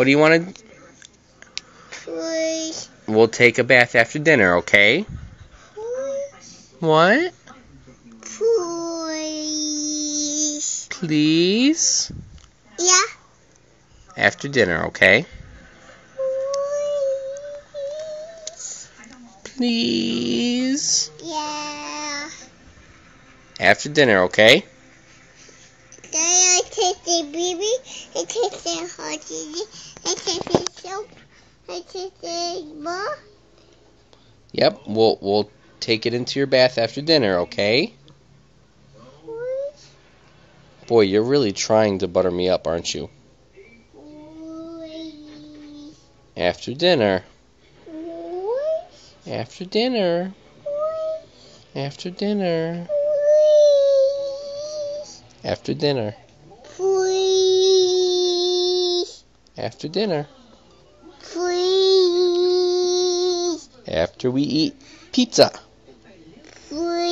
What do you want to... Please. We'll take a bath after dinner, okay? What? Please. Please? Yeah. After dinner, okay? Please? Yeah. After dinner, okay? Then I take the baby, I take the hot I take the soap, I take the ball. Yep, we'll take it into your bath after dinner, okay? Boy, you're really trying to butter me up, aren't you? After dinner. After dinner. After dinner. After dinner. Please. After dinner. Please. After we eat pizza. Please.